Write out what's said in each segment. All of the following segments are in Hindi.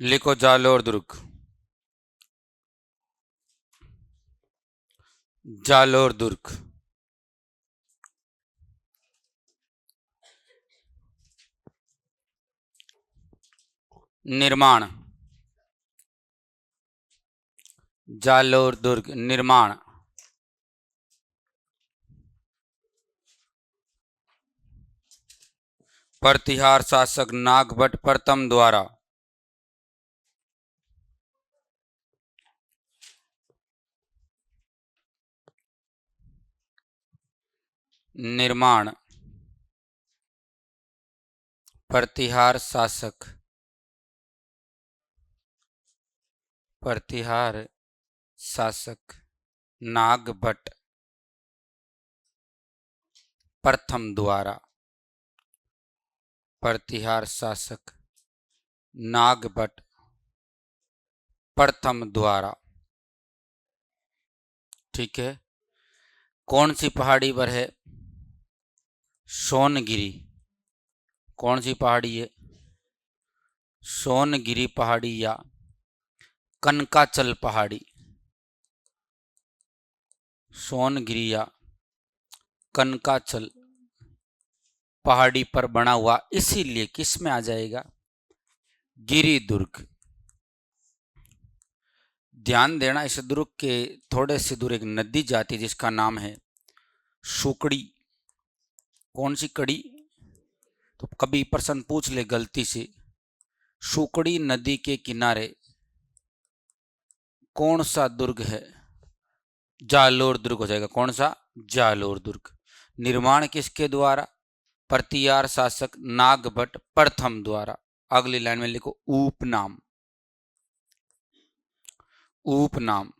लिखो जालोर दुर्ग। जालोर दुर्ग। निर्माण। जालोर दुर्ग निर्माण। प्रतिहार शासक नागभट्ट प्रथम द्वारा। निर्माण। प्रतिहार शासक। प्रतिहार शासक नागभट्ट प्रथम द्वारा। प्रतिहार शासक नागभट्ट प्रथम द्वारा। ठीक है। कौन सी पहाड़ी पर है? सोनगिरी। कौन सी पहाड़ी है? सोनगिरी पहाड़ी या कनकाचल पहाड़ी। सोनगिरी या कनकाचल पहाड़ी पर बना हुआ, इसीलिए किस में आ जाएगा? गिरिदुर्ग। ध्यान देना, इस दुर्ग के थोड़े से दूर एक नदी जाती है जिसका नाम है सुकड़ी। कौन सी कड़ी? तो कभी प्रश्न पूछ ले गलती से, सुकड़ी नदी के किनारे कौन सा दुर्ग है? जालोर दुर्ग हो जाएगा। कौन सा? जालोर दुर्ग। निर्माण किसके द्वारा? प्रतिहार शासक नागभट्ट प्रथम द्वारा। अगली लाइन में लिखो उपनाम। उपनाम।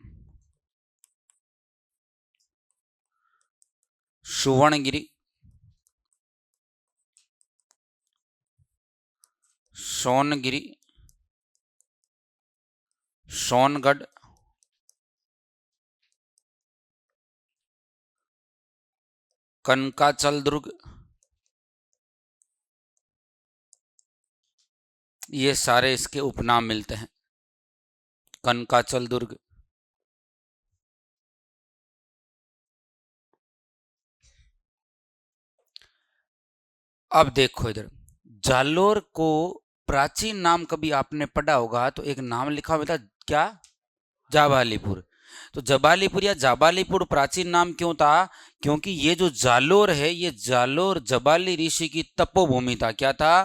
सुवर्णगिरी, सोनगिरी, सोनगढ़, कनकाचल दुर्ग, ये सारे इसके उपनाम मिलते हैं। कनकाचल दुर्ग। अब देखो इधर, जालोर को प्राचीन नाम कभी आपने पढ़ा होगा तो एक नाम लिखा हुआ था, क्या? जाबालीपुर। तो जबालीपुर या जाबालीपुर प्राचीन नाम क्यों था? क्योंकि ये जो जालोर है, ये जालोर जबाली ऋषि की तपोभूमि था। क्या था?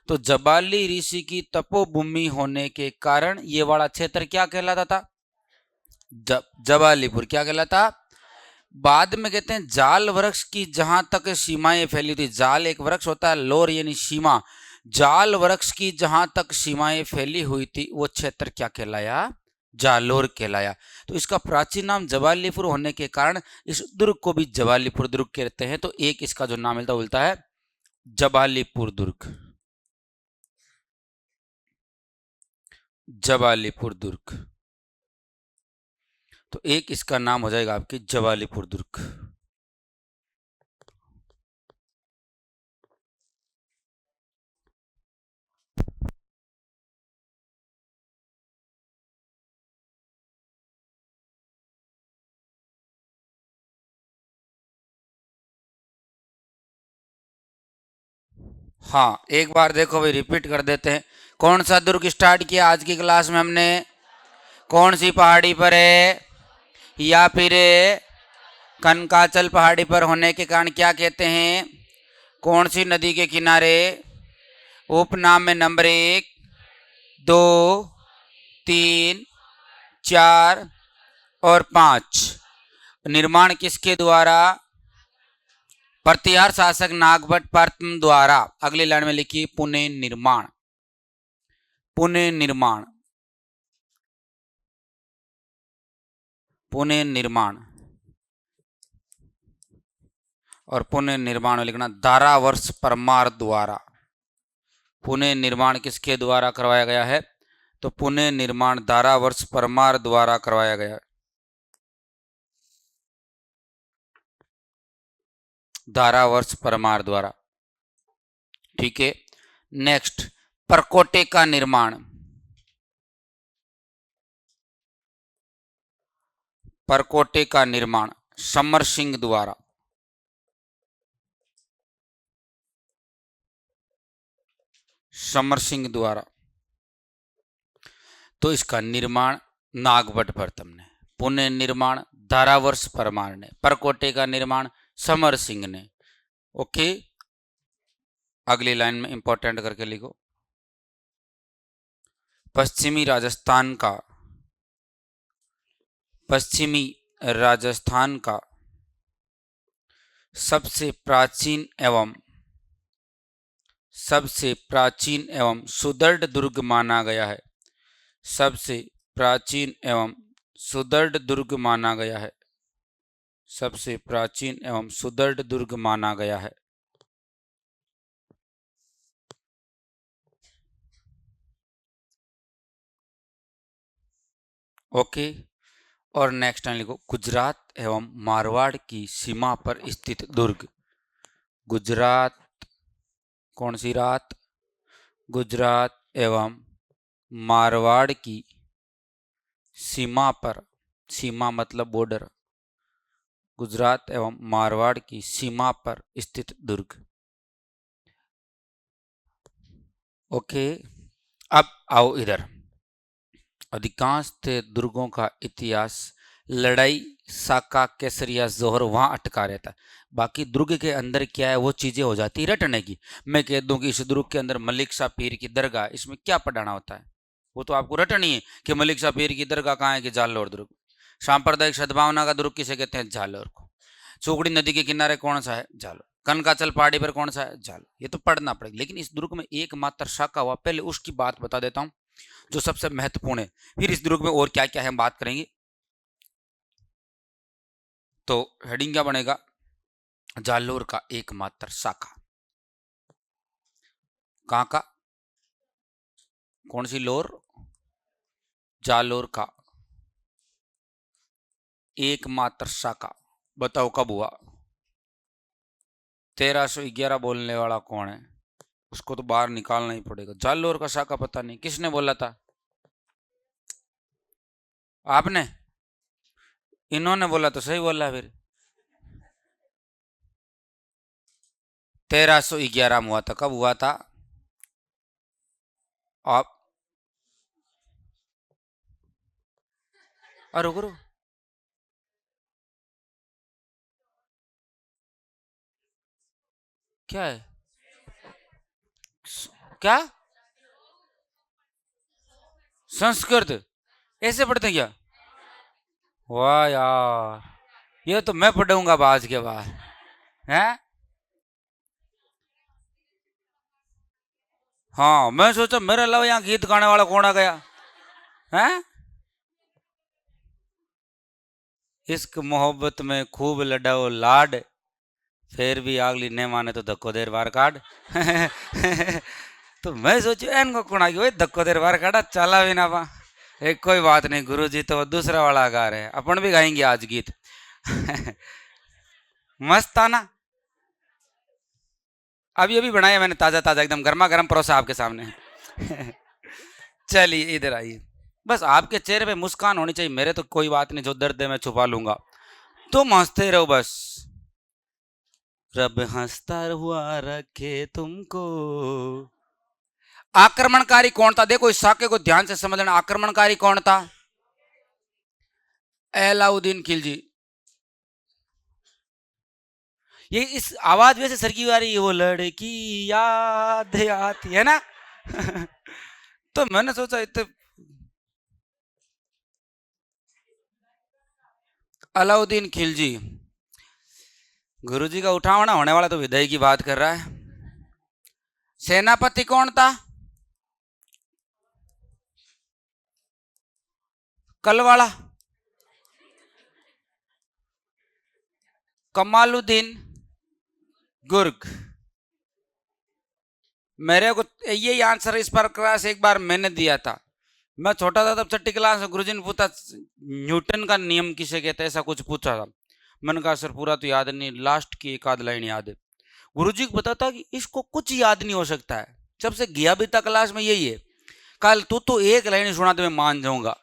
तो जबाली ऋषि की तपोभूमि होने के कारण ये वाला क्षेत्र क्या कहलाता था? जबालीपुर। क्या कहलाता? बाद में कहते हैं जाल वृक्ष की जहां तक सीमाएं फैली थी, जाल एक वृक्ष होता है, लोर यानी सीमा, जाल वृक्ष की जहां तक सीमाएं फैली हुई थी वो क्षेत्र क्या कहलाया? जालोर कहलाया। तो इसका प्राचीन नाम जबालीपुर होने के कारण इस दुर्ग को भी जबालीपुर दुर्ग कहते हैं। तो एक इसका जो नाम मिलता उल्टा है जबालीपुर दुर्ग। जबालीपुर दुर्ग। तो एक इसका नाम हो जाएगा आपकी जबालीपुर दुर्ग। हाँ, एक बार देखो भाई, रिपीट कर देते हैं। कौन सा दुर्ग स्टार्ट किया आज की क्लास में हमने? कौन सी पहाड़ी पर है? या फिर कनकाचल पहाड़ी पर होने के कारण क्या कहते हैं? कौन सी नदी के किनारे? उपनाम में नंबर 1, 2, 3, 4 और 5। निर्माण किसके द्वारा? प्रतिहार शासक नागभट्ट प्रथम द्वारा। अगली लाइन में लिखिए पुणे निर्माण। पुणे निर्माण। पुणे निर्माण। और पुणे निर्माण में लिखना धारावर्ष परमार द्वारा। पुणे निर्माण किसके द्वारा करवाया गया है? तो पुणे निर्माण धारावर्ष परमार द्वारा करवाया गया है। धारावर्ष परमार द्वारा। ठीक है। नेक्स्ट, परकोटे का निर्माण। परकोटे का निर्माण समर सिंह द्वारा। समर सिंह द्वारा। तो इसका निर्माण नागभट्ट प्रथम ने, पुनः निर्माण धारावर्ष परमार ने, परकोटे का निर्माण समर सिंह ने। ओके, अगली लाइन में इंपॉर्टेंट करके लिखो। पश्चिमी राजस्थान का, पश्चिमी राजस्थान का सबसे प्राचीन एवं सुदृढ़ दुर्ग माना गया है। सबसे प्राचीन एवं सुदृढ़ दुर्ग माना गया है। सबसे प्राचीन एवं सुदृढ़ दुर्ग माना गया है। ओके, और नेक्स्ट लाइन लिखो। गुजरात एवं मारवाड़ की सीमा पर स्थित दुर्ग। गुजरात, कौन सी रात? गुजरात एवं मारवाड़ की सीमा पर, सीमा मतलब बॉर्डर, गुजरात एवं मारवाड़ की सीमा पर स्थित दुर्ग। ओके, अब आओ इधर। अधिकांश दुर्गों का इतिहास लड़ाई, साका, केसरिया, जोहर वहां अटका रहता है। बाकी दुर्ग के अंदर क्या है वो चीजें हो जाती है रटने की। मैं कह दूं कि इस दुर्ग के अंदर मलिक शाह पीर की दरगाह, इसमें क्या पढ़ाना होता है? वो तो आपको रटनी है कि मलिक शाह पीर की दरगाह कहाँ है, कि जालोर दुर्ग। सांप्रदायिक सद्भावना का दुर्ग किसे कहते हैं? जालोर को। चौकड़ी नदी के किनारे कौन सा है? जालोर। कनकाचल पहाड़ी पर कौन सा है? जालोर। ये तो पढ़ना पड़ेगा। लेकिन इस दुर्ग में एकमात्र शाखा हुआ, पहले उसकी बात बता देता हूं जो सबसे महत्वपूर्ण है, फिर इस दुर्ग में और क्या क्या है हम बात करेंगे। तो हेडिंग क्या बनेगा? जालोर का एकमात्र शाखा। कहां का? कौन सी लोर? जालोर का एकमात्र शाखा। बताओ कब हुआ? 1311 बोलने वाला कौन है? उसको तो बाहर निकालना ही पड़ेगा। जालोर का शाखा पता नहीं किसने बोला था? आपने? इन्होंने बोला तो सही बोला। फिर 1311 में हुआ था। कब हुआ था? आप अरे गुरु, क्या है? क्या संस्कृत ऐसे पढ़ते क्या? वाह यार, ये तो मैं पढ़ूंगा आज के बाद है। हाँ, मैं सोचा मेरे अलावा यहाँ गीत गाने वाला कौन आ गया है। इश्क मोहब्बत में खूब लड़ाओ लाड, फिर भी अगली ने माने तो धक्को देर बार काट। तो मैं सोचू इनको कौन आ गया धक्को देर बार काटा, चला भी ना पा। एक कोई बात नहीं, गुरुजी तो दूसरा वाला गा रहे हैं, अपन भी गाएंगे आज गीत। मस्त था ना? अभी अभी बनाया मैंने, ताजा ताजा एकदम गर्मा गर्म परोसा आपके सामने। चलिए इधर आइए। बस आपके चेहरे पे मुस्कान होनी चाहिए, मेरे तो कोई बात नहीं, जो दर्द है मैं छुपा लूंगा। तुम हंसते रहो बस। रब हंसता हुआ रखे तुमको। आक्रमणकारी कौन था? देखो इस साके को ध्यान से समझ लेना। आक्रमणकारी कौन था? अलाउद्दीन खिलजी। ये इस आवाज वैसे सर की आ रही है, वो लड़की याद आती है ना। तो मैंने सोचा इतने अलाउद्दीन खिलजी। गुरुजी का उठावना होने वाला तो विदाई की बात कर रहा है। सेनापति कौन था? कलवाड़ा। कमालुद्दीन गुर्ग। मेरे को यही आंसर इस पर क्लास एक बार मैंने दिया था। मैं छोटा था तब छठी क्लास में, गुरुजी ने पूछा न्यूटन का नियम किसे कहते हैं, ऐसा कुछ पूछा था। मैंने कहा सर पूरा तो याद नहीं, लास्ट की एक आध लाइन याद है। गुरुजी को पता था कि इसको कुछ याद नहीं हो सकता है, जब से गया भी था क्लास में यही है। कल तू तो एक लाइन सुना तो मैं मान जाऊंगा।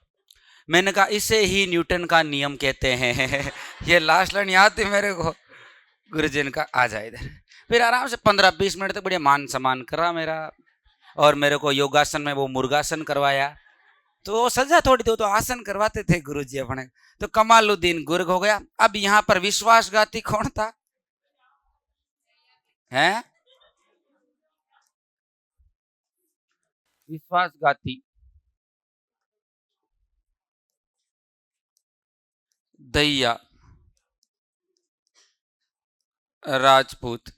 मैंने कहा इसे ही न्यूटन का नियम कहते हैं। ये लास्ट लाइन याद थी मेरे को। गुरुजन का आ जाए इधर। फिर आराम से 15-20 मिनट तक बढ़िया मान सम्मान करा मेरा, और मेरे को योगासन में वो मुर्गासन करवाया। तो सजा थोड़ी थी, तो आसन करवाते थे गुरुजी अपने। तो कमालुद्दीन गुर्ग हो गया। अब यहाँ पर विश्वासघाती कौन था? हैं? विश्वासघाती दहिया राजपूत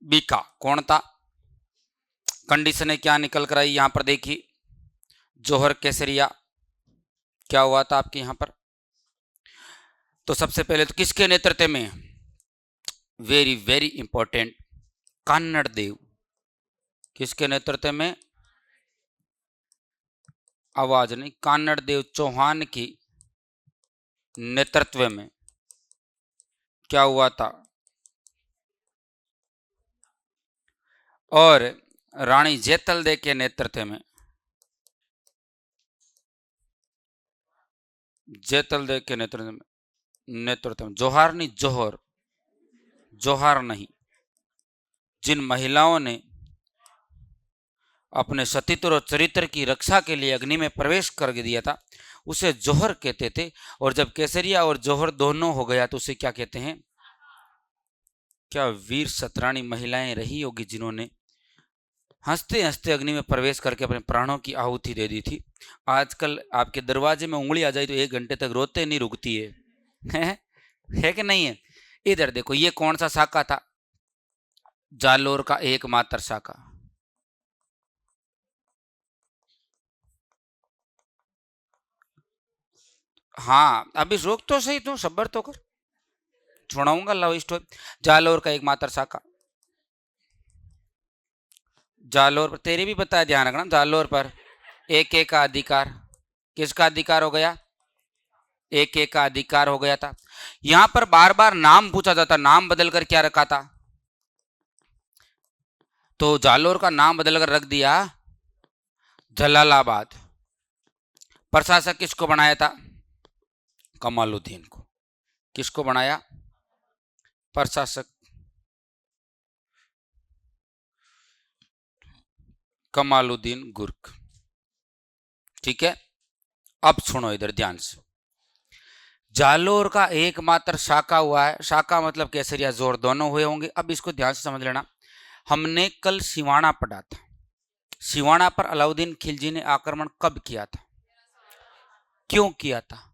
बीका कौन था? कंडीशन क्या निकल कर आई यहां पर देखिए। जौहर केसरिया क्या हुआ था आपके यहां पर? तो सबसे पहले तो किसके नेतृत्व में? वेरी वेरी इंपॉर्टेंट, कान्नड़ देव। किसके नेतृत्व में? आवाज नहीं, कान्नड़ देव चौहान की नेतृत्व में क्या हुआ था? और रानी जैतल दे के नेतृत्व में, जैतल दे के नेतृत्व में जौहर नहीं, जौहर, जौहर नहीं, जिन महिलाओं ने अपने सतीत्व और चरित्र की रक्षा के लिए अग्नि में प्रवेश कर दिया था उसे जौहर कहते थे। और जब केसरिया और जौहर दोनों हो गया तो उसे क्या कहते हैं? क्या वीर सतरानी महिलाएं रही होगी जिन्होंने हंसते हंसते अग्नि में प्रवेश करके अपने प्राणों की आहुति दे दी थी। आजकल आपके दरवाजे में उंगली आ जाए तो 1 घंटे तक रोते नहीं रुकती है कि नहीं है? इधर देखो, ये कौन सा शाखा था? जालोर का एकमात्र शाखा। हाँ अभी रोक तो सही, तू सब्र तो कर, सुनाऊंगा लव स्टोरी। जालोर का एकमात्र शाखा। जालोर पर तेरे भी बताया, ध्यान रखना। जालोर पर एक एक का अधिकार, किसका अधिकार हो गया? एक एक का अधिकार हो गया था। यहां पर बार बार नाम पूछा जाता, नाम बदलकर क्या रखा था? तो जालोर का नाम बदलकर रख दिया जलालाबाद। प्रशासक किसको बनाया था? कमालुद्दीन को। किसको बनाया प्रशासक? कमालुद्दीन गुर्क। ठीक है, अब सुनो इधर ध्यान से। जालोर का एकमात्र शाखा हुआ है, शाखा मतलब केसरिया जोर दोनों हुए होंगे। अब इसको ध्यान से समझ लेना। हमने कल सिवाना पढ़ा था। सिवाना पर अलाउद्दीन खिलजी ने आक्रमण कब किया था? क्यों किया था?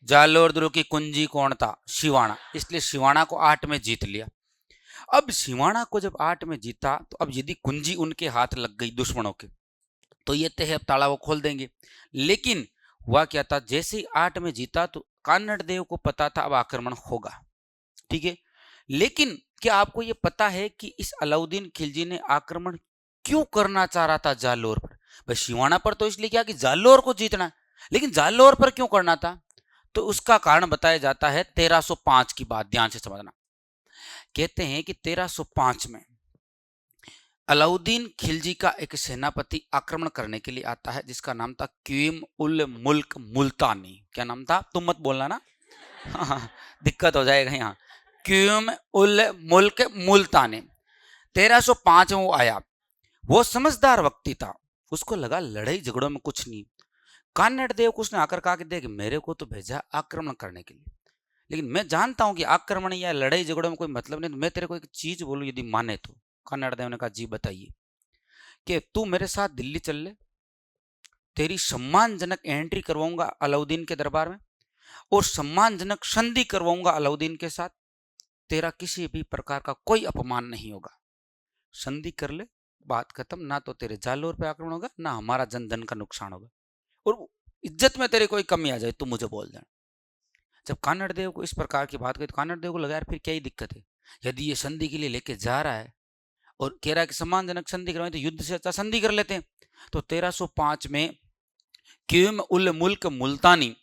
जालोर दुर्ग की कुंजी कौन था? सिवाना। इसलिए सिवाना को 8 में जीत लिया। अब सिवाना को जब 8 में जीता तो अब यदि कुंजी उनके हाथ लग गई दुश्मनों के तो ये तय अब ताला वो खोल देंगे। लेकिन हुआ क्या था, जैसे ही 8 में जीता तो कान्नड़ देव को पता था अब आक्रमण होगा। ठीक है, लेकिन क्या आपको ये पता है कि इस अलाउद्दीन खिलजी ने आक्रमण क्यों करना चाह रहा था जालोर पर? भाई सिवाना पर तो इसलिए क्या कि जालोर को जीतना, लेकिन जालोर पर क्यों करना था? तो उसका कारण बताया जाता है 1305 की बात, ध्यान से समझना। कहते हैं कि 1305 में अलाउद्दीन खिलजी का एक सेनापति आक्रमण करने के लिए आता है जिसका नाम था क्यूम उल मुल्क मुल्तानी। क्या नाम था? तुम मत बोलना ना दिक्कत हो जाएगा यहाँ। क्यूम उल मुल्क मुल्तानी 1305 में वो आया। वो समझदार व्यक्ति था, उसको लगा लड़ाई झगड़ों में कुछ नहीं। कान्नड़ देव को उसने आकर कहा कि देख, मेरे को तो भेजा आक्रमण करने के लिए, लेकिन मैं जानता हूं कि आक्रमण या लड़ाई झगड़ों में कोई मतलब नहीं, तो मैं तेरे को एक चीज बोलूं यदि माने तो। कान्नड़ देव ने कहा जी बताइए। कि तू मेरे साथ दिल्ली चल ले, तेरी सम्मानजनक एंट्री करवाऊंगा अलाउद्दीन के दरबार में और सम्मानजनक संधि करवाऊंगा अलाउद्दीन के साथ, तेरा किसी भी प्रकार का कोई अपमान नहीं होगा। संधि कर ले, बात खत्म। ना तो तेरे जालोर पे आक्रमण होगा, ना हमारा जन धन का नुकसान होगा, और इज्जत में तेरे कोई कमी आ जाए तो मुझे बोल देना। जब कान्नड़ देव को इस प्रकार की बात कही तो कान्नड़ देव को लगा यार फिर क्या ही दिक्कत है, यदि ये संधि के लिए लेके जा रहा है और कह रहा है कि सम्मानजनक संधि करवाएं तो युद्ध से अच्छा संधि कर लेते हैं। तो 1305 में क्यूम उल मुल्क मुल्तानी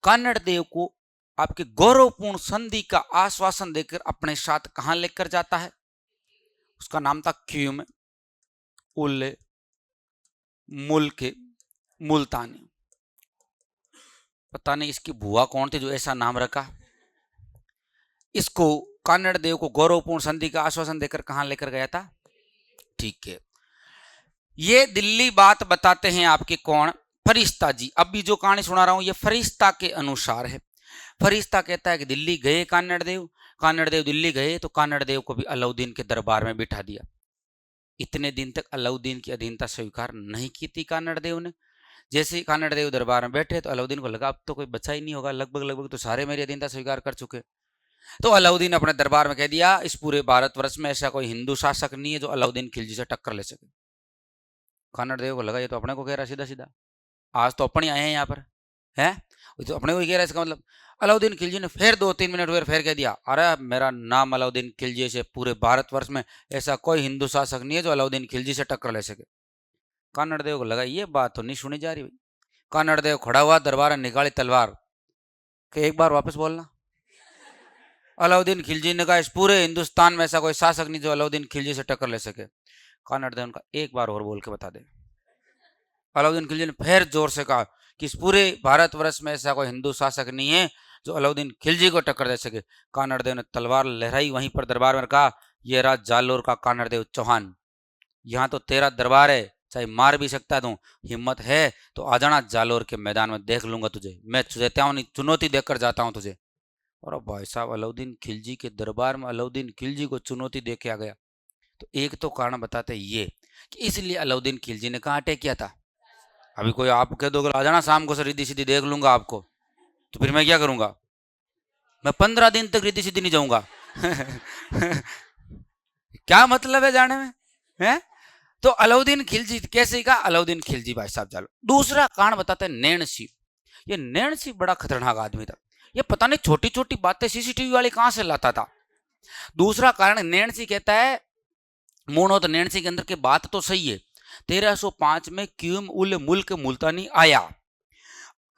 कान्नड़ देव को आपके गौरवपूर्ण संधि का आश्वासन देकर अपने साथ कहां लेकर जाता है? उसका नाम था क्यूम उल मुल्क मुल्तानी। पता नहीं इसकी बुआ कौन थी जो ऐसा नाम रखा। इसको कानड़ देव को गौरवपूर्ण संधि का आश्वासन देकर कहां लेकर गया था? ठीक है, ये दिल्ली बात बताते हैं आपके कौन? फरिश्ता जी। अभी जो कहानी सुना रहा हूं ये फरिश्ता के अनुसार है। फरिश्ता कहता है कि दिल्ली गए कानड़ देव दिल्ली गए तो कानड़ देव को भी अलाउद्दीन के दरबार में बिठा दिया। इतने दिन तक अलाउद्दीन की अधीनता स्वीकार नहीं की थी कानड़ देव ने। जैसे ही कानड़ देव दरबार में बैठे तो अलाउद्दीन को लगा अब तो कोई बचा ही नहीं होगा, लगभग तो सारे मेरी अधीनता स्वीकार कर चुके। तो अलाउद्दीन अपने दरबार में कह दिया इस पूरे भारतवर्ष में ऐसा कोई हिंदू शासक नहीं है जो अलाउद्दीन खिलजी से टक्कर ले सके। कानड़ देव को लगा ये तो अपने को कह रहा सीधा सीधा, आज तो अपने आए हैं यहाँ पर, है तो अपने को ही कह रहा है। इसका मतलब अलाउद्दीन खिलजी ने फिर 2-3 मिनट फिर कह दिया अरे मेरा नाम अलाउद्दीन खिलजी से पूरे भारतवर्ष में ऐसा कोई हिंदू शासक नहीं है जो अलाउद्दीन खिलजी से टक्कर ले सके। कानड़ देव को लगा ये बात तो नहीं सुनी जा रही भाई। कानड़ देव खड़ा हुआ, दरबार में निकाली तलवार कि एक बार वापस बोलना। अलाउद्दीन खिलजी ने कहा इस पूरे हिंदुस्तान में ऐसा कोई शासक नहीं जो अलाउद्दीन खिलजी से टक्कर ले सके। कानड़ देव का एक बार और बोल के बता दे। अलाउद्दीन खिलजी ने फिर जोर से कहा कि इस पूरे भारतवर्ष में ऐसा कोई हिंदू शासक नहीं है जो अलाउद्दीन खिलजी को टक्कर दे सके। कानड़ देव ने तलवार लहराई, वहीं पर दरबार में कहा ये राज जालोर का कानड़ देव चौहान, यहाँ तो तेरा दरबार है, चाहे मार भी सकता तू, हिम्मत है तो आ जाना जालोर के मैदान में, देख लूंगा तुझे, मैं तुझे चुनौती देकर जाता हूँ तुझे। और भाई साहब अलाउद्दीन खिलजी के दरबार में अलाउद्दीन खिलजी को चुनौती दे के आ गया। तो एक तो कारण बताते ये कि इसलिए अलाउद्दीन खिलजी ने कहाँ अटैक किया था। अभी कोई आप कह दोगे आ जाना शाम को से रिद्धि सीधी देख लूंगा आपको, तो फिर मैं क्या करूंगा? मैं 15 दिन तक रिद्धि सीधी नहीं जाऊंगा। क्या मतलब है जाने में, है? तो अलाउद्दीन खिलजी कैसे का? अलाउद्दीन खिलजी भाई साहब जालो। दूसरा कारण बताते हैं नैण सिंह। ये नैण सिंह बड़ा खतरनाक आदमी था। ये पता नहीं छोटी छोटी बातें सीसीटीवी वाले कहां से लाता था। दूसरा कारण नैण सिंह कहता है मोनो तो नैण सिंह के अंदर की बात तो सही है। 1305 में क्यूम उल मुल्क मुल्तानी आया,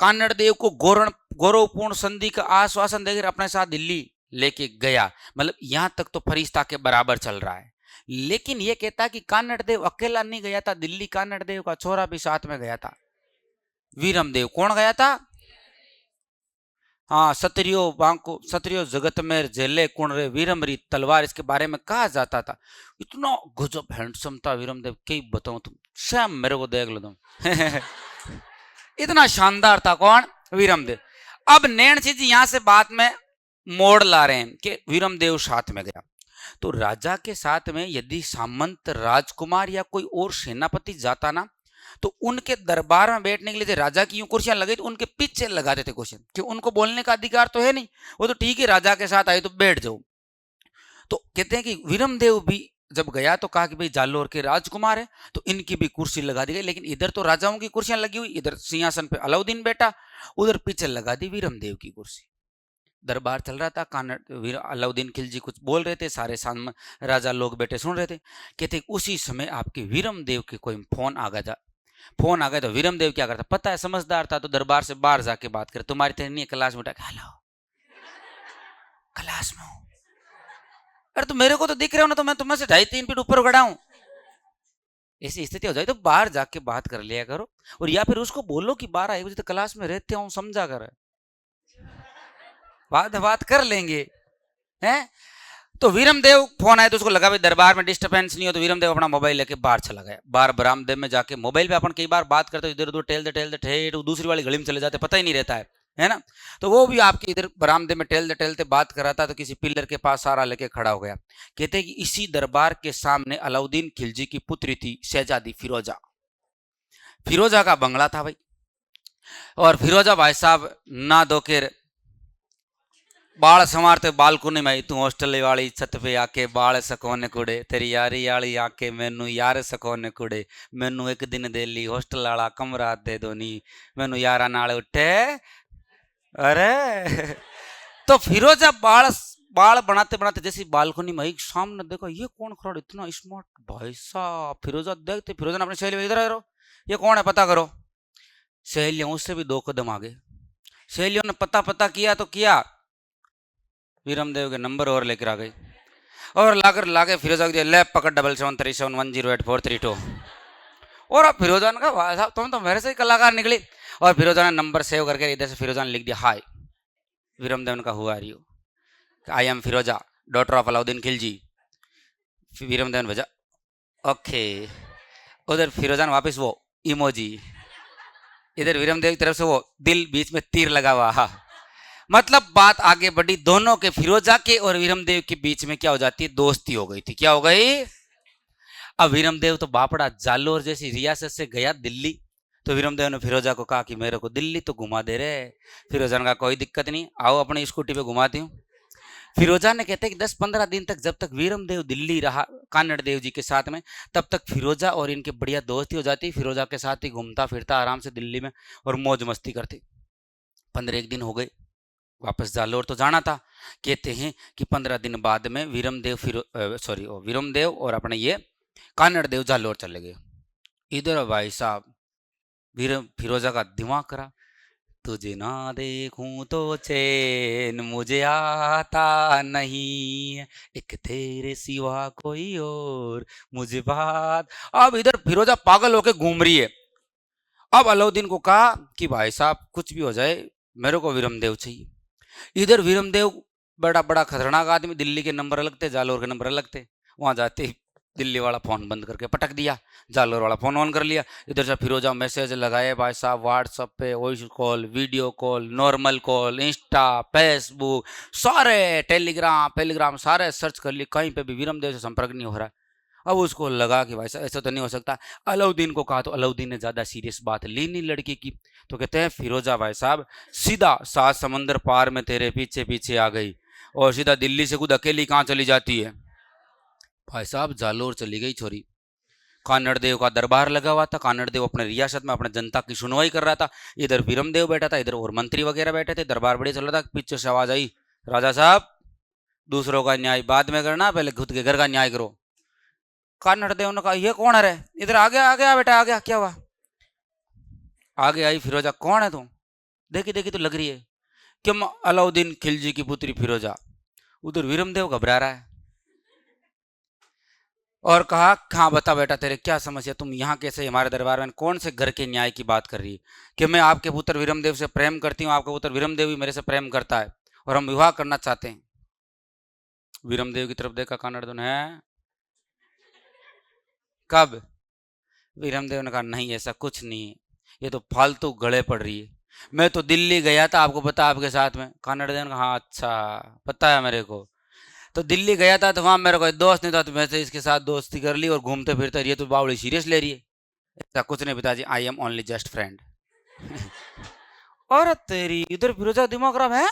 कानड़ देव को गौरवपूर्ण संधि का आश्वासन देकर अपने साथ दिल्ली लेके गया। मतलब यहां तक तो फरिश्ता के बराबर चल रहा है। लेकिन यह कहता कि कानड़ देव अकेला नहीं गया था दिल्ली, कानड़ देव का छोरा भी साथ में गया था, वीरम देव। कौन गया था? हाँ, सत्रियो जगत में जेले कुण रे वीरम री तलवार, इसके बारे में कहा जाता था। इतना गजब हैंडसम था वीरम देव, कई बताऊं तुम, शाम मेरे को देख लो तुम। इतना शानदार था कौन? वीरम देव। अब नैण सिंह जी यहां से बात में मोड़ ला रहे हैं कि वीरम देव साथ में गया। तो राजा के साथ में यदि सामंत, राजकुमार या कोई और सेनापति जाता ना तो उनके दरबार में बैठने के लिए राजा की यूं कुर्सियां लगी तो उनके पीछे लगा देते कुर्सियां, कि उनको बोलने का अधिकार तो है नहीं, वो तो ठीक है राजा के साथ आए तो बैठ जाओ। तो कहते हैं कि वीरम देव भी जब गया तो कहा कि भाई जालोर के राजकुमार है तो इनकी भी कुर्सी लगा दी गई। लेकिन इधर तो राजाओं की कुर्सियां लगी हुई, इधर सिंहासन पे अलाउद्दीन बैठा, उधर पीछे लगा दी वीरम देव की कुर्सी। दरबार चल रहा था, अलाउद्दीन खिलजी कुछ बोल रहे थे, सारे सामने राजा लोग बैठे सुन रहे थे। कहते उसी समय आपके वीरम देव के कोई फोन आ गया तो वीरम देव क्या करता पता है, समझदार था, तो दरबार से बाहर जाके बात करे, तुम्हारी तरह नहीं क्लास में उठा, हेलो क्लास में हूं, अरे तो मेरे को तो दिख रहे हो ना, तो मैं तुम्हें से 2.5-3 फीट ऊपर खड़ा हूं। ऐसी स्थिति हो जाए तो बाहर जाके बात कर लिया करो, और या फिर उसको बोलो कि 12-1 बजे तक क्लास में रहते हूं, समझा कर, बात कर लेंगे, हैं? तो वीरम देव फोन आया तो उसको लगा भाई दरबार में डिस्टर्बेंस नहीं हो, तो वीरम देव अपना मोबाइल लेके बाहर चला गया। बाहर बरामदे में जाके मोबाइल पे अपन कई बार बात करते इधर उधर टेलते ठेठ दूसरी वाली गली में चले जाते, पता ही नहीं रहता है ना। तो वो भी आपके इधर बरामदे में टेलते बात कर रहा था, तो किसी पिलर के पास सारा लेके खड़ा हो गया। कहते कि इसी दरबार के सामने अलाउद्दीन खिलजी की पुत्री थी शहजादी फिरोजा का बंगला था भाई। और फिरोजा भाई साहब ना धोकर बाल संवारते बालकुनी में, तू हॉस्टल वाली छत पे आके बाल सकोने कुड़े, तेरी यारी वाली आके मैनू यार सकोने कुड़े, मैनू एक दिन दे ली हॉस्टल वाला कमरा दे दो नी, मैनू यारा नाल उठे। अरे तो फिरोजा बाल बनाते बनाते जैसे बालकनी में एक सामने देखो, ये कौन खड़ा, इतना स्मार्ट भाई साहब। फिरोजा देखते, फिरोजा ने अपनी सहेली इधर रहो, ये कौन है पता करो। सहेलियां उससे भी 2 कदम आगे, सहेलियों ने पता किया तो किया, वीरम देव के नंबर और लेकर आ गई, और लाके फिरोजा को दिया, ले पकड़ 7737108432। और अब फिरोजा ने कहा भाई साहब तुम तो मेरे से ही कलाकार निकली। और फिरोजा ने नंबर सेव करके इधर से फिरोजा ने लिख दिया हाय वीरमदेव ने कहा who are you, I am Firoza daughter of Alauddin Khilji. Viramdev ने भेजा ओके। उधर फिरोजा ने वापस वो इमोजी, इधर वीरमदेव की तरफ से वो दिल बीच में तीर लगा हुआ। हाँ मतलब बात आगे बढ़ी, दोनों के फिरोजा के और वीरमदेव के बीच में क्या हो जाती है, दोस्ती हो गई थी। क्या हो गई? अब वीरमदेव तो बापड़ा जालोर जैसी रियासत से गया दिल्ली, तो वीरमदेव ने फिरोजा को कहा कि मेरे को दिल्ली तो घुमा दे रहे। फिरोजा ने कहा कोई दिक्कत नहीं, आओ अपनी स्कूटी पे घुमाती हूँ। फिरोजा ने कहते हैं कि 10-15 दिन तक जब तक वीरमदेव दिल्ली रहा कानड़ देव जी के साथ में, तब तक फिरोजा और इनके बढ़िया दोस्ती हो जाती। फिरोजा के साथ ही घूमता फिरता आराम से दिल्ली में और मौज मस्ती करती। 15 दिन हो गए, वापस जालोर तो जाना था। कहते हैं कि 15 दिन बाद में वीरमदेव और अपने ये कानड़ देव जालोर चले गए। इधर भाई साहब फिरोजा का दिमाग खराब, तुझे ना देखूं तो चैन मुझे आता नहीं, एक तेरे सिवा कोई और मुझे बात। अब इधर फिरोजा पागल होके घूम रही है। अब अलाउद्दीन को कहा कि भाई साहब कुछ भी हो जाए मेरे को वीरमदेव चाहिए। इधर वीरमदेव बड़ा बड़ा खतरनाक आदमी, दिल्ली के नंबर अलग थे, जालोर के नंबर अलग थे। वहां जाते ही दिल्ली वाला फोन बंद करके पटक दिया, जालोर वाला फोन ऑन कर लिया। इधर से फिरोजा मैसेज लगाए भाई साहब व्हाट्सएप पे, voice call, video call, normal call, Insta, Facebook, सारे टेलीग्राम सारे सर्च कर लिए, कहीं पे भी वीरमदेव से संपर्क नहीं हो रहा। अब उसको लगा कि भाई साहब ऐसा तो नहीं हो सकता। अलाउद्दीन को कहा तो अलाउद्दीन ने ज़्यादा सीरियस बात ली नहीं लड़की की, तो कहते हैं फिरोजा भाई साहब सीधा 7 समंदर पार में तेरे पीछे पीछे आ गई और सीधा दिल्ली से खुद अकेली कहाँ चली जाती है। भाई साहब जालोर चली गई छोरी। कानड़ देव का दरबार लगा हुआ था, कानड़ देव अपने रियासत में अपने जनता की सुनवाई कर रहा था। इधर वीरमदेव बैठा था, इधर और मंत्री वगैरह बैठे थे, दरबार बढ़िया चल रहा था। पीछे से आवाज आई, राजा साहब दूसरों का न्याय बाद में करना, पहले खुद के घर का न्याय करो। कानड़ देव ने कहा ये कौन है रे, इधर आ गया बेटा आ गया, क्या हुआ? आगे आई फिरोजा, कौन है तू? देखी देखी तो लग रही है कि अलाउद्दीन खिलजी की पुत्री फिरोजा। उधर वीरमदेव घबरा रहा है और कहा हाँ बता बेटा तेरे क्या समस्या, तुम यहाँ कैसे हमारे दरबार में, कौन से घर के न्याय की बात कर रही है? कि मैं आपके पुत्र वीरमदेव से प्रेम करती हूँ, आपका पुत्र वीरमदेव भी मेरे से प्रेम करता है और हम विवाह करना चाहते हैं। वीरमदेव की तरफ देखा कानड़ देव ने, कब? वीरमदेव ने कहा नहीं ऐसा कुछ नहीं है, ये तो फालतू गले पड़ रही है, मैं तो दिल्ली गया था आपको पता आपके साथ में। कानड़ देव ने कहा हाँ अच्छा पता है मेरे को, तो दिल्ली गया था तो वहां मेरा कोई दोस्त नहीं था, तो मैं तो इसके साथ दोस्ती कर ली और घूमते फिरते रही, तो बावड़ी सीरियस ले रही है। ऐसा कुछ नहीं पिताजी, I am only just friend. और तेरी इधर फिरोजा दिमाग खराब है,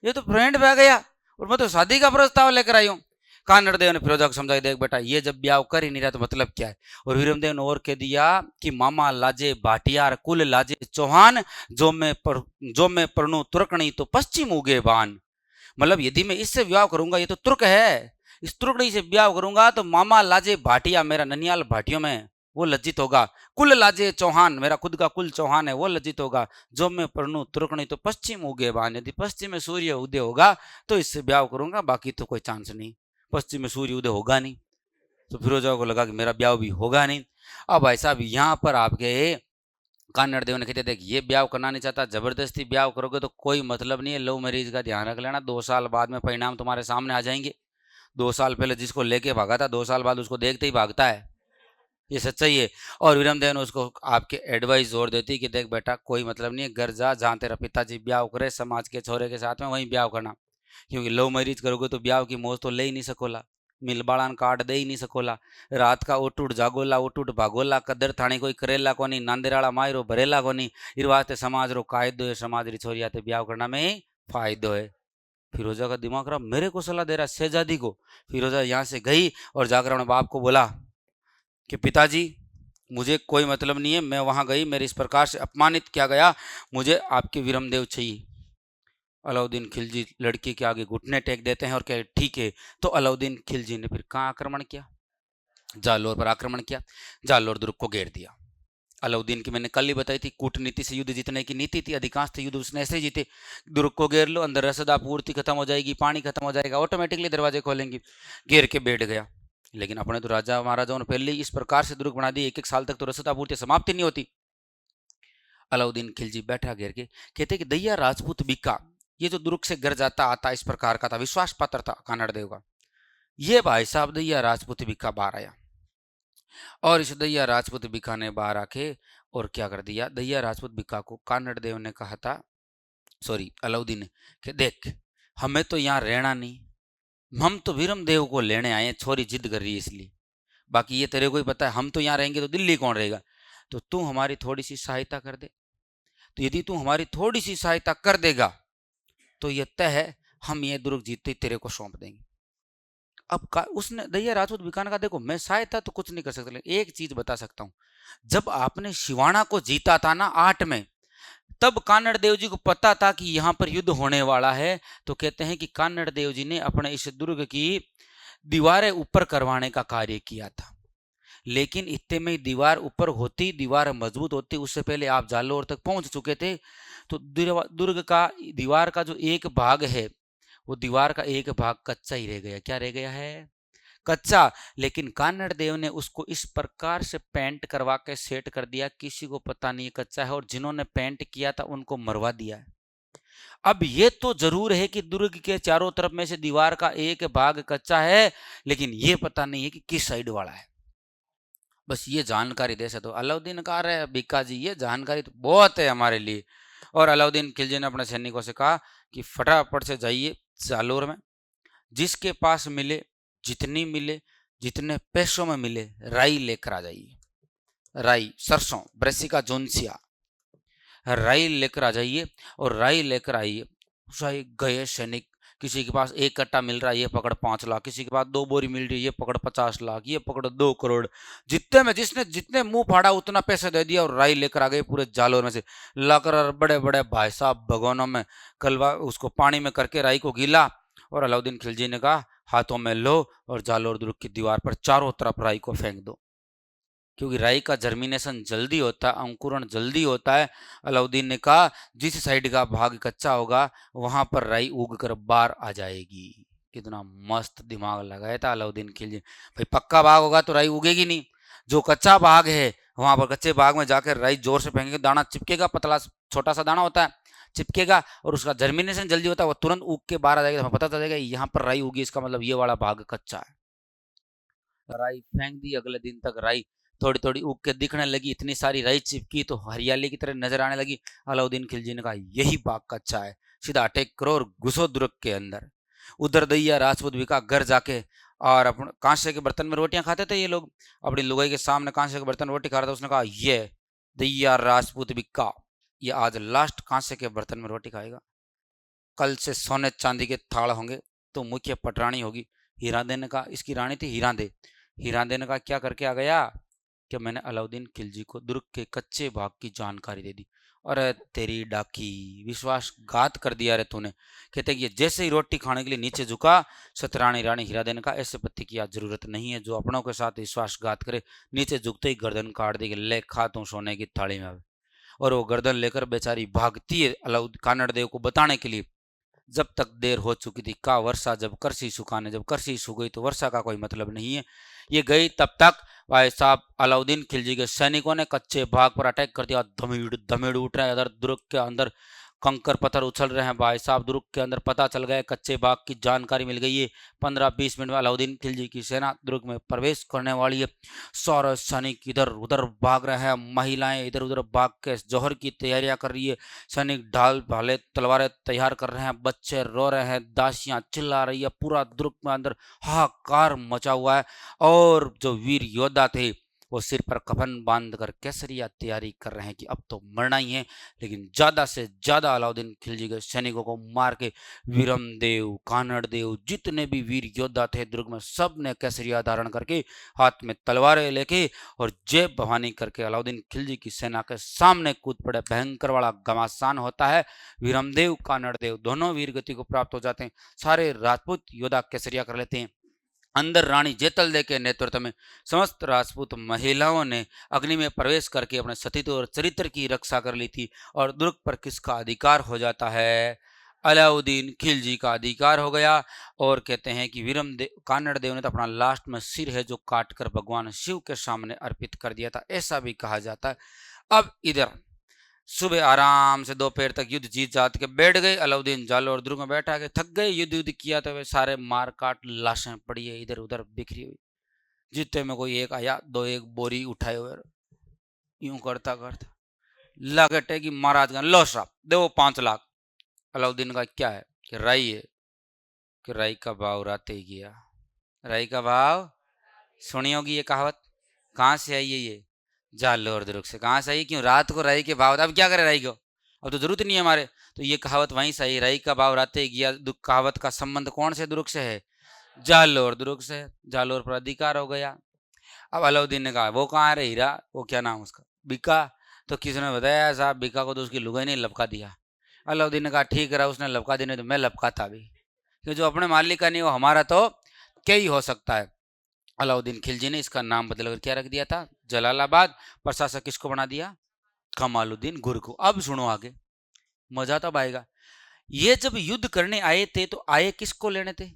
ये तो फ्रेंड बह गया और मैं तो शादी का प्रस्ताव लेकर आई हूँ। कानड़ देव ने फिरोजा को समझाई, देख बेटा ये जब ब्याह कर ही नहीं रहा तो मतलब क्या है। और वीरमदेव ने और कह दिया कि मामा लाजे भाटियार कुल लाजे चौहान, जो मैं परनू तुर्कणी तो पश्चिम उगे बान। मतलब यदि मैं इससे विवाह करूंगा, ये तो तुर्क है, इस तुर्कड़ी से विवाह करूंगा तो मामा लाजे भाटिया मेरा ननियाल भाटियों में वो लज्जित होगा, कुल लाजे चौहान मेरा खुद का कुल चौहान है वो लज्जित होगा, जो मैं परनू तुर्कणी तो पश्चिम उगे बान। यदि पश्चिम में सूर्य उदय होगा तो इससे ब्याह करूंगा, बाकी तो कोई चांस नहीं, पश्चिम में सूर्य उदय होगा नहीं। तो फिरोजा को लगा कि मेरा ब्याह भी होगा नहीं। अब भाई साहब यहाँ पर आपके कानड़ देव ने कहते थे ये ब्याह करना नहीं चाहता, जबरदस्ती ब्याह करोगे तो कोई मतलब नहीं है, लव मैरिज का ध्यान रख लेना, 2 साल बाद में परिणाम तुम्हारे सामने आ जाएंगे। 2 साल पहले जिसको लेके भागा था 2 साल बाद उसको देखते ही भागता है, ये सच्चाई है। और वीरमदेव ने उसको आपके एडवाइस जोर देती कि देख बेटा कोई मतलब नहीं है, घर जा जहाँ तेरा पिताजी ब्याह करे समाज के छोरे के साथ में वहीं ब्याह करना, क्योंकि लव मैरिज करोगे तो ब्याह की मौज तो ले ही नहीं सकोला, मिलबाड़ान कार्ड दे ही नहीं सकोला, रात का उठ जागोला उठ भागोला, कदर थाने कोई करेला कोनी, नांदेराला मायरो भरेला कोनी, इर वास्ते समाज रो कायदो है, समाज री छोरिया ते ब्याह करना में ही फायदो है। फिरोजा का दिमाग खराब, मेरे को सलाह दे रहा शहजादी को। फिरोजा यहाँ से गई और जाकर अपने बाप को बोला कि पिताजी मुझे कोई मतलब नहीं है, मैं वहां गई मेरे इस प्रकार से अपमानित किया गया, मुझे आपके वीरमदेव चाहिए। अलाउद्दीन खिलजी लड़की के आगे घुटने टेक देते हैं और कहे ठीक है। तो अलाउद्दीन खिलजी ने फिर कहाँ आक्रमण किया? जालोर पर आक्रमण किया, जालोर दुर्ग को घेर दिया। अलाउद्दीन की मैंने कल ही बताई थी कूटनीति से युद्ध जीतने की नीति थी, अधिकांश युद्ध उसने ऐसे जीते, दुर्ग को घेर लो, अंदर रसद आपूर्ति खत्म हो जाएगी, पानी खत्म हो जाएगा, ऑटोमेटिकली दरवाजे खोलेंगे, घेर के बैठ गया। लेकिन अपने तो राजा महाराजाओं ने पहले ही इस प्रकार से दुर्ग बना दी, 1-1 साल तक तो रसदापूर्ति समाप्ति नहीं होती। अलाउद्दीन खिलजी बैठा घेर के, कहते कि दैया राजपूत बीका, ये जो दुर्ग से घर जाता आता इस प्रकार का था, विश्वास पात्र था कानड़ देव का। ये भाई साहब दैया राजपूत बीका बाहर आया, और इस दैया राजपूत बीका ने बाहर आके और क्या कर दिया, दैया राजपूत बीका को कानड़ देव ने कहा था, सॉरी अलाउद्दीन ने, कि देख हमें तो यहाँ रहना नहीं, हम तो वीरम देव को लेने आए हैं, छोरी जिद कर रही है इसलिए, बाकी ये तेरे को ही पता है, हम तो यहाँ रहेंगे तो दिल्ली कौन रहेगा, तो तू हमारी थोड़ी सी सहायता कर दे। तो यदि तू हमारी थोड़ी सी सहायता कर देगा तो ये तय है, हम ये दुर्ग जीतते ही तेरे को सौंप देंगे। अब उसने दैया राजपूत बीकानेर का, देखो मैं सहायता तो कुछ नहीं कर सकता, लेकिन एक चीज बता सकता हूं, जब आपने शिवाणा को जीता था ना 8 में, तब कानड़ देव जी को पता था कि यहां पर युद्ध होने वाला है, तो कहते हैं कि कानड़ देव जी ने अपने इस दुर्ग की दीवारें ऊपर करवाने का कार्य किया था। लेकिन इतने में दीवार ऊपर होती, दीवार मजबूत होती, उससे पहले आप जालोर तक पहुंच चुके थे, तो दुर्ग का दीवार का जो एक भाग है, वो दीवार का एक भाग कच्चा ही रह गया। क्या रह गया है? कच्चा। लेकिन कानड़ देव ने उसको इस प्रकार से पेंट करवा के सेट कर दिया, किसी को पता नहीं कच्चा है, और जिन्होंने पेंट किया था उनको मरवा दिया है। अब ये तो जरूर है कि दुर्ग के चारों तरफ में से दीवार का एक भाग कच्चा है, लेकिन ये पता नहीं है कि किस साइड वाला है। बस ये जानकारी दे सकते हो। अलाउद्दीन कह रहे हैं बीका जी ये जानकारी तो बहुत है हमारे लिए। और अलाउद्दीन खिलजी ने अपने सैनिकों से कहा कि फटाफट से जाइए जालोर में, जिसके पास मिले, जितनी मिले, जितने पैसों में मिले, राई लेकर आ जाइए। राई, सरसों, ब्रेसिका जोन्सिया, राई लेकर आ जाइए। और राई लेकर आइए। गए सैनिक, किसी के पास 1 कट्टा मिल रहा है, ये पकड़ 5 लाख, किसी के पास 2 बोरी मिल रही है, ये पकड़ 50 लाख, ये पकड़ 2 करोड़, जितने में जिसने जितने मुंह फाड़ा उतना पैसा दे दिया, और राई लेकर आ गए पूरे जालोर में से लाकर, बड़े बड़े भाई साहब भगोनों में कलवा उसको पानी में करके राई को गीला। और अलाउद्दीन खिलजी ने कहा हाथों में लो और जालोर दुर्ग की दीवार पर चारों तरफ राई को फेंक दो, क्योंकि राई का जर्मिनेशन जल्दी होता है, अंकुरण जल्दी होता है। अलाउद्दीन ने कहा जिस साइड का भाग कच्चा होगा वहां पर राई उग कर बाहर आ जाएगी। कितना मस्त दिमाग लगाया था अलाउद्दीन खिलजी। भाई पक्का भाग होगा तो राई उगेगी नहीं, जो कच्चा भाग है वहां पर कच्चे भाग में जाकर राई जोर से फेंकेंगे, दाना चिपकेगा, पतला छोटा सा दाना होता है, चिपकेगा, और उसका जर्मिनेशन जल्दी होता है, वो तुरंत उग के बाहर आ जाएगा, हमें पता चलेगा यहाँ पर राई उगी, इसका मतलब ये वाला भाग कच्चा है। राई फेंक दी। अगले दिन तक राई थोड़ी थोड़ी उग के दिखने लगी, इतनी सारी राई चिपकी तो हरियाली की तरह नजर आने लगी। अलाउद्दीन खिलजी ने कहा यही बाग कच्चा है, सीधा अटैक करो और घुसो दुर्ग के अंदर। उधर दैया राजपूत बीका घर जाके और अपने कांसे के बर्तन में रोटियां खाते थे ये लोग, अपनी लुगाई के सामने कांसे के बर्तन रोटी खा रहा था। उसने कहा ये दैया राजपूत बीका ये आज लास्ट कांसे के बर्तन में रोटी खाएगा, कल से सोने चांदी के थाल होंगे, तो मुख्य पटरानी होगी। हीरादे ने कहा, इसकी रानी थी हीरादे, हीरादे ने कहा क्या करके आ गया, कि मैंने अलाउद्दीन खिलजी को दुर्ग के कच्चे भाग की जानकारी दे दी। अरे तेरी डाकी, विश्वासघात कर दिया रे तूने। कहते कि जैसे ही रोटी खाने के लिए नीचे झुका, सतरानी रानी हीरादे ने कहा ऐसे पति की आज जरूरत नहीं है जो अपनों के साथ विश्वासघात करे। नीचे झुकते ही गर्दन काट देगी, ले खा तू सोने की थाली में। और वो गर्दन लेकर बेचारी भागती है अलाउद्दीन कानड़ देव को बताने के लिए। जब तक देर हो चुकी थी, का वर्षा जब करसी सुखाने, जब करसी सूख गई तो वर्षा का कोई मतलब नहीं है। ये गई तब तक भाई साहब अलाउद्दीन खिलजी के सैनिकों ने कच्चे भाग पर अटैक कर दिया। धमीड़ धमीड़ उठ रहे हैं, इधर दुर्ग के अंदर कंकर पत्थर उछल रहे हैं। भाई साहब दुर्ग के अंदर पता चल गया, कच्चे बाग की जानकारी मिल गई है। 15-20 मिनट में अलाउद्दीन खिलजी की सेना दुर्ग में प्रवेश करने वाली है। सारे सैनिक इधर उधर भाग रहे हैं, महिलाएं इधर उधर भाग के जौहर की तैयारियां कर रही है, सैनिक ढाल भाले तलवारें तैयार कर रहे हैं, बच्चे रो रहे हैं, दासियां चिल्ला रही है, पूरा दुर्ग में अंदर हाहाकार मचा हुआ है। और जो वीर योद्धा थे वो सिर पर कफन बांध कर केसरिया तैयारी कर रहे हैं कि अब तो मरना ही है, लेकिन ज्यादा से ज्यादा अलाउद्दीन खिलजी के सैनिकों को मार के वीरम देव, कानड़ देव, जितने भी वीर योद्धा थे दुर्ग में, सब ने केसरिया धारण करके हाथ में तलवारें लेके और जय भवानी करके अलाउद्दीन खिलजी की सेना के सामने कूद पड़े। भयंकर वाला घमासान होता है। वीरमदेव कानड़ देव दोनों वीर गति को प्राप्त हो जाते हैं। सारे राजपूत योद्धा केसरिया कर लेते हैं। अंदर रानी जेतलदे के नेतृत्व में समस्त राजपूत महिलाओं ने अग्नि में प्रवेश करके अपने सतीत्व और चरित्र की रक्षा कर ली थी। और दुर्ग पर किसका अधिकार हो जाता है? अलाउद्दीन खिलजी का अधिकार हो गया। और कहते हैं कि वीरम देव कानड़ देव ने तो अपना लास्ट में सिर है जो काट कर भगवान शिव के सामने अर्पित कर दिया था, ऐसा भी कहा जाता है। अब इधर सुबह आराम से दोपहर तक युद्ध जीत जात के बैठ गए। अलाउद्दीन जालोर दुर्ग में बैठा के थक गए, युद्ध युद्ध किया तो वे सारे मार काट लाशें पड़ी है इधर उधर बिखरी हुई। जितने में कोई एक आया, दो एक बोरी उठाए हुए यूं करता करता लगटे कि महाराज का लो साहब दो 5 लाख। अलाउद्दीन का क्या है कि राई है, कि राई का भाव राते ही गया। राई का भाव सुनी होगी ये कहावत, कहाँ से आई है ये? जालोर दुर्ग से। कहाँ से आई? क्यों रात को राई के भाव, अब क्या करे राई को, अब तो जरूरत नहीं है हमारे, तो ये कहावत वहीं से आई, राई का भाव राते ही गया। कहावत का संबंध कौन से दुर्ग से है? जालोर दुर्ग से। जालोर पर अधिकार हो गया। अब अलाउद्दीन ने कहा वो कहाँ है हीरा, वो क्या नाम उसका, बीका। तो किसी ने बताया साहब बीका को तो उसकी लुगाई ने लपका दिया। अलाउद्दीन ने कहा ठीक रहा, उसने लपका देने तो मैं लपकाता भी, कि जो अपने मालिक का नहीं वो हमारा तो क्या ही हो सकता है। अलाउद्दीन खिलजी ने इसका नाम बदलकर क्या रख दिया था? जलालाबाद। प्रशासक किसको बना दिया? कमालुद्दीन गुर को। अब सुनो आगे, मजा तब आएगा। ये जब युद्ध करने आए थे तो आए किसको लेने थे?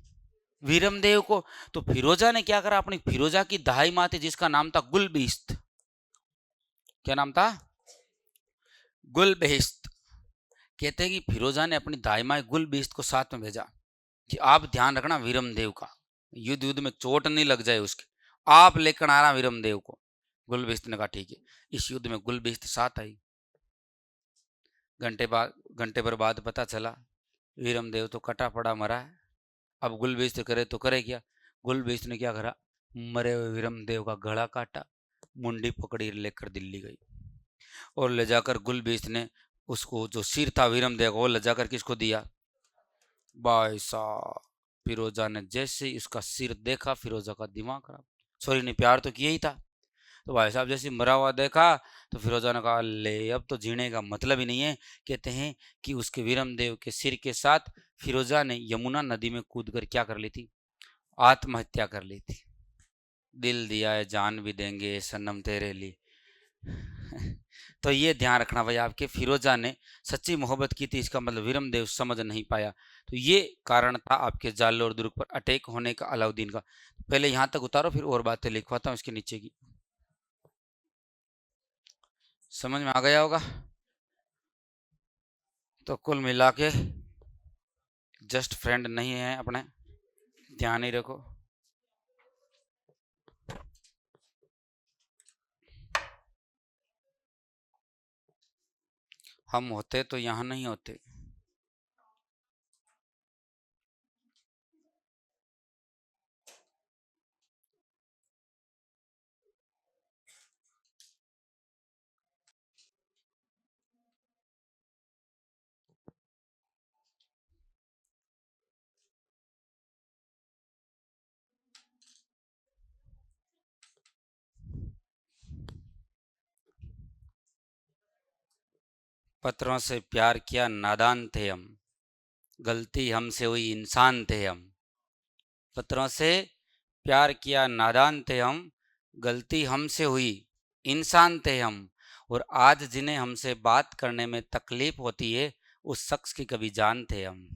वीरमदेव को। तो फिरोजा ने क्या करा, अपनी फिरोजा की दहाई माँ थी जिसका नाम था गुलबिस्त। क्या नाम था? गुलबिस्त। कहते हैं कि फिरोजा ने अपनी दाई माँ गुलबिस्त को साथ में भेजा कि आप ध्यान रखना वीरमदेव का, युद्ध युद्ध में चोट नहीं लग जाए उसके, आप लेकर आ रहा वीरमदेव को। गुलबिस्त ने कहा ठीक है। इस युद्ध में गुलबिस्त साथ आई। घंटे भर बाद पता चला वीरमदेव तो कटा पड़ा मरा है। अब गुलबिस्त करे तो करे क्या? गुलबिस्त ने क्या करा, मरे हुए वीरमदेव का गला काटा, मुंडी पकड़ी लेकर दिल्ली गई। और ले जाकर गुलबिस्त ने उसको जो सिर था वीरमदेव को वो ले जाकर किसको दिया? भाई साहब फिरोजा ने जैसे ही उसका सिर देखा, फिरोजा का दिमाग खराब। सॉरी नहीं, प्यार तो किया ही था। तो भाई साहब जैसे मरा हुआ देखा तो फिरोजा ने कहा ले अब तो जीने का मतलब ही नहीं है। कहते हैं कि उसके वीरमदेव के सिर के साथ फिरोजा ने यमुना नदी में कूदकर क्या कर ली थी? आत्महत्या कर ली थी। दिल दिया है जान भी देंगे सनम तेरे लिए। तो ये ध्यान रखना भाई, आपके फिरोजा ने सच्ची मोहब्बत की थी, इसका मतलब वीरमदेव समझ नहीं पाया। तो ये कारण था आपके जालोर दुर्ग पर अटैक होने का अलाउद्दीन का। पहले यहां तक उतारो फिर और बातें लिखवाता हूं इसके नीचे की। समझ में आ गया होगा? तो कुल मिला के जस्ट फ्रेंड नहीं है अपने, ध्यान ही रखो। हम होते तो यहां नहीं होते। पत्रों से प्यार किया नादान थे हम, गलती हमसे हुई इंसान थे हम। पत्रों से प्यार किया नादान थे हम, गलती हमसे हुई इंसान थे हम। और आज जिन्हें हमसे बात करने में तकलीफ होती है उस शख्स की कभी जान थे हम।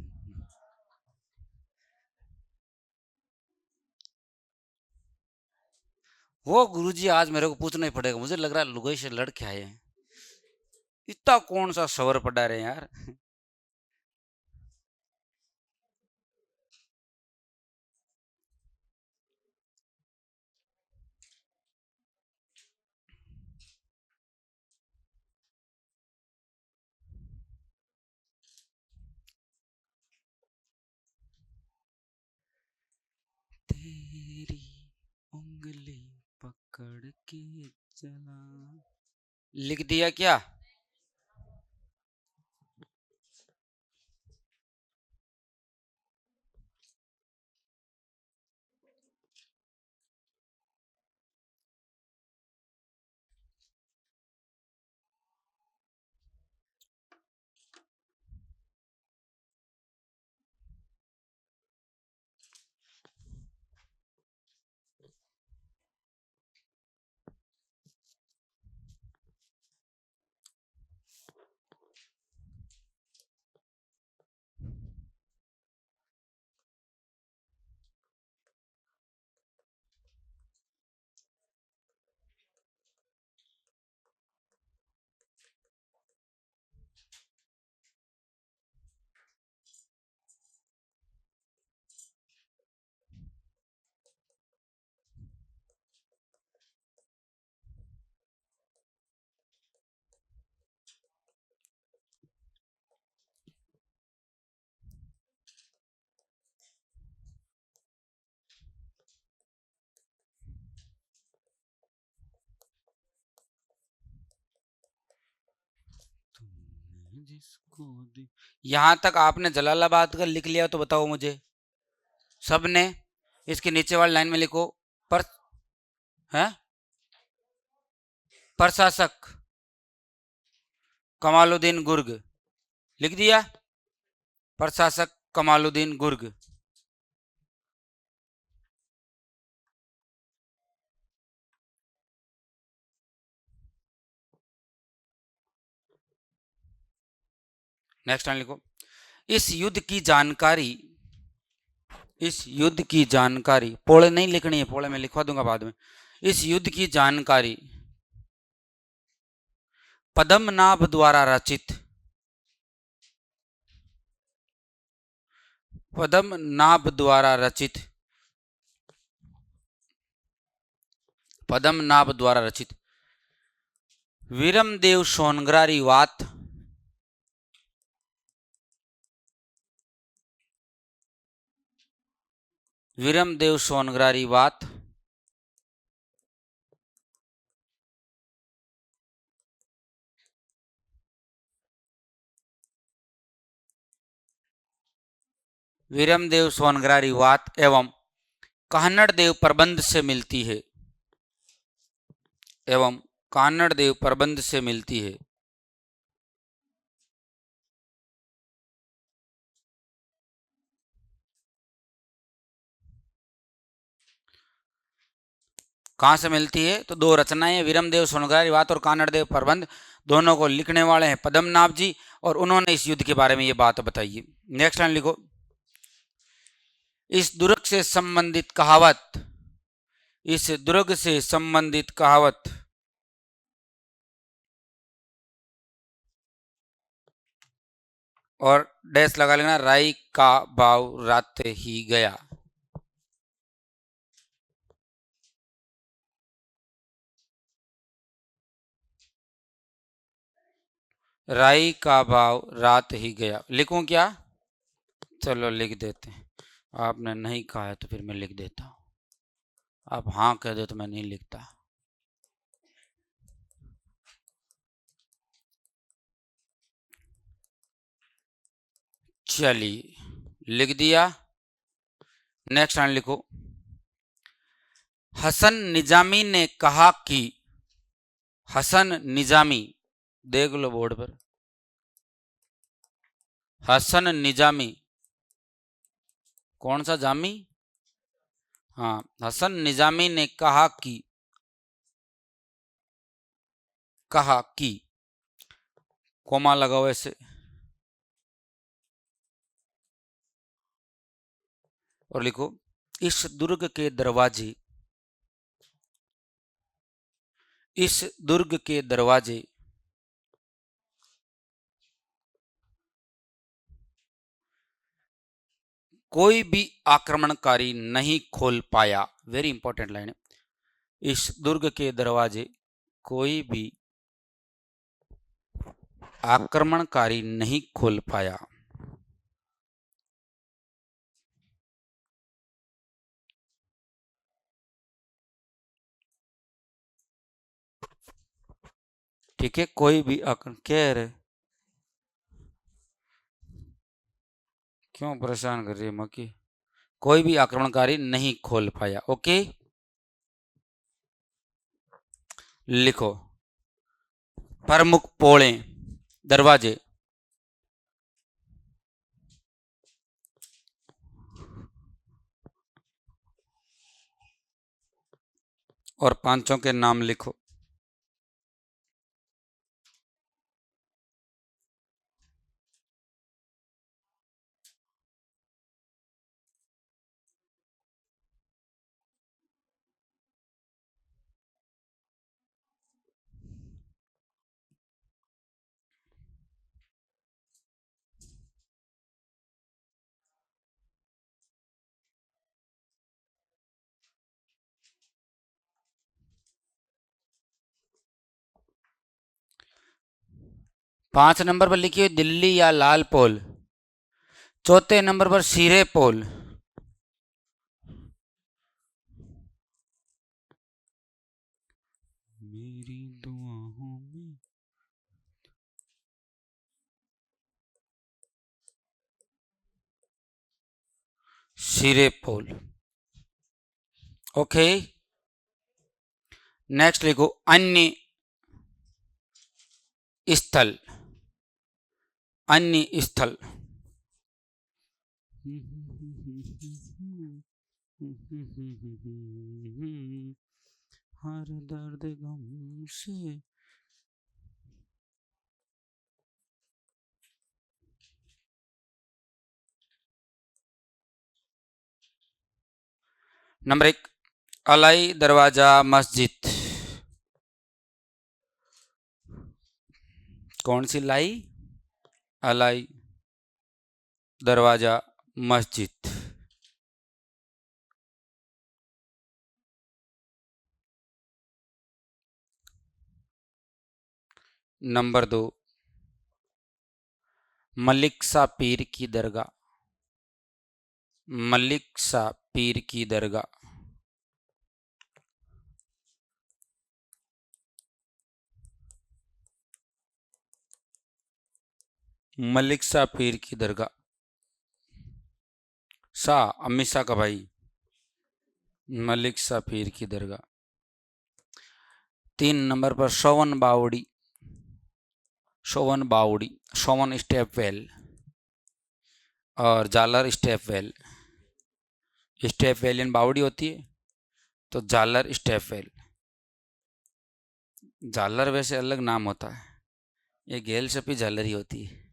वो गुरुजी आज मेरे को पूछना ही पड़ेगा, मुझे लग रहा है लुगाई से लड़के आए हैं। इतना कौन सा सवर पड़ा रहे हैं यार। तेरी उंगली पकड़ के चला, लिख दिया क्या? यहां तक आपने जलालाबाद का लिख लिया तो बताओ मुझे सबने। इसके नीचे वाली लाइन में लिखो पर है प्रशासक कमालुद्दीन गुर्ग, लिख दिया प्रशासक कमालुद्दीन गुर्ग। नेक्स्ट लाइन लिखो, इस युद्ध की जानकारी, इस युद्ध की जानकारी, पोले नहीं लिखनी है, पोले मैं लिखवा दूंगा बाद में। इस युद्ध की जानकारी पद्मनाभ द्वारा रचित, पद्मनाभ द्वारा रचित, पद्मनाभ द्वारा रचित वीरमदेव सोनग्रारी वात, वीरमदेव सोनग्रारी वात वीरमदेव सोनग्रारी वात एवं कान्हड़ देव प्रबंध से मिलती है, एवं कान्हड़ देव प्रबंध से मिलती है। कहां से मिलती है? तो दो रचनाएं वीरमदेव सोनग्रारी वात और कान्हड़ देव प्रबंध, दोनों को लिखने वाले हैं पद्मनाभ जी और उन्होंने इस युद्ध के बारे में ये बात बताई है। नेक्स्ट लाइन लिखो, इस दुर्ग से संबंधित कहावत, इस दुर्ग से संबंधित कहावत और डैश लगा लेना, राई का भाव रात ही गया। राई का भाव रात ही गया, लिखूं क्या? चलो लिख देते हैं, आपने नहीं कहा है तो फिर मैं लिख देता हूं, आप हाँ कह दो तो मैं नहीं लिखता। चलिए लिख दिया। नेक्स्ट लाइन लिखो, हसन निजामी ने कहा कि, हसन निजामी, देख लो बोर्ड पर, हसन निजामी, कौन सा जामी? हाँ, हसन निजामी ने कहा कि, कहा कि, कोमा लगाओ ऐसे, और लिखो, इस दुर्ग के दरवाजे, इस दुर्ग के दरवाजे कोई भी आक्रमणकारी नहीं खोल पाया। वेरी इंपॉर्टेंट लाइन है, इस दुर्ग के दरवाजे कोई भी आक्रमणकारी नहीं खोल पाया। ठीक है, कोई भी कह रहे, क्यों परेशान कर रही है मक्की? कोई भी आक्रमणकारी नहीं खोल पाया। ओके, लिखो, प्रमुख पोले, दरवाजे, और पांचों के नाम लिखो। पांच नंबर पर लिखिए दिल्ली या लाल पोल, चौथे नंबर पर सीरे पोल, मेरी दुआओं में, सिरे पोल। ओके, नेक्स्ट लिखो अन्य स्थल, अन्य स्थल। हर दर्द गम से। नंबर 1 अलाई दरवाजा मस्जिद। कौन सी लाई? अलाई दरवाजा मस्जिद। नंबर 2 मलिक सा पीर की दरगाह, मलिक सा पीर की दरगाह। मलिक सा पीर की दरगाह। सा अम्मी सा का भाई, मलिक सा पीर की दरगाह। 3 नंबर पर शोवन बावड़ी, शोवन बावड़ी, शोवन स्टेप वेल और जालर स्टेप वेल। स्टेप वेल इन बावड़ी होती है तो जालर स्टेप वेल। जालर वैसे अलग नाम होता है, ये गेल छपी झालर ही होती है,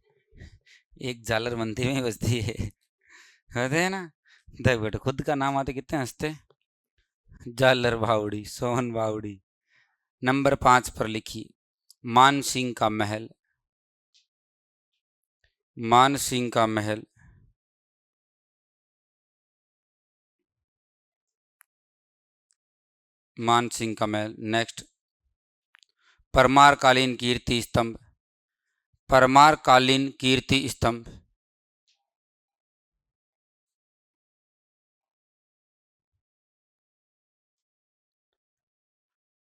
एक झालर मंदी में ही बजती है। कहते हैं ना, देख बेटे खुद का नाम आते कितने हंसते। जालर बावड़ी, सोहन बावड़ी। नंबर 5 पर लिखी मान सिंह का महल, मान सिंह का महल। मान सिंह का महल। नेक्स्ट परमार कालीन कीर्ति स्तंभ, परमार कालीन कीर्ति स्तंभ।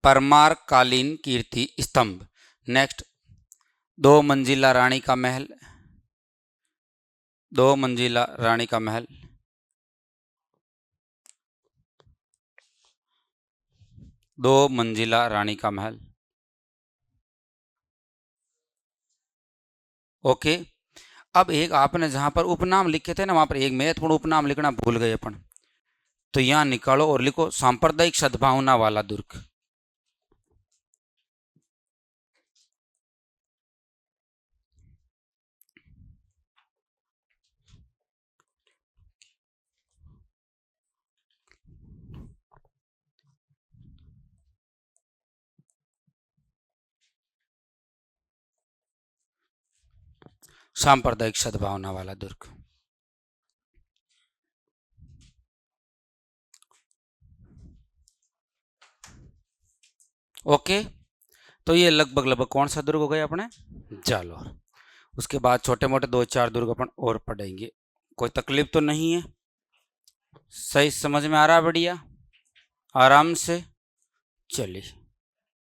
परमार कालीन कीर्ति स्तंभ। नेक्स्ट 2 मंजिला रानी का महल, 2 मंजिला रानी का महल। दो मंजिला रानी का महल। ओके, अब एक आपने जहां पर उपनाम लिखे थे ना, वहां पर एक महत्वपूर्ण उपनाम लिखना भूल गए अपन, तो यहां निकालो और लिखो सांप्रदायिक सद्भावना वाला दुर्ग। सांप्रदायिक सद्भावना वाला दुर्ग। ओके, तो ये लगभग लगभग कौन सा दुर्ग हो गया अपने? जालोर। उसके बाद छोटे मोटे 2-4 दुर्ग अपन और पढ़ेंगे। कोई तकलीफ तो नहीं है? सही समझ में आ रहा? बढ़िया, आराम से चलिए।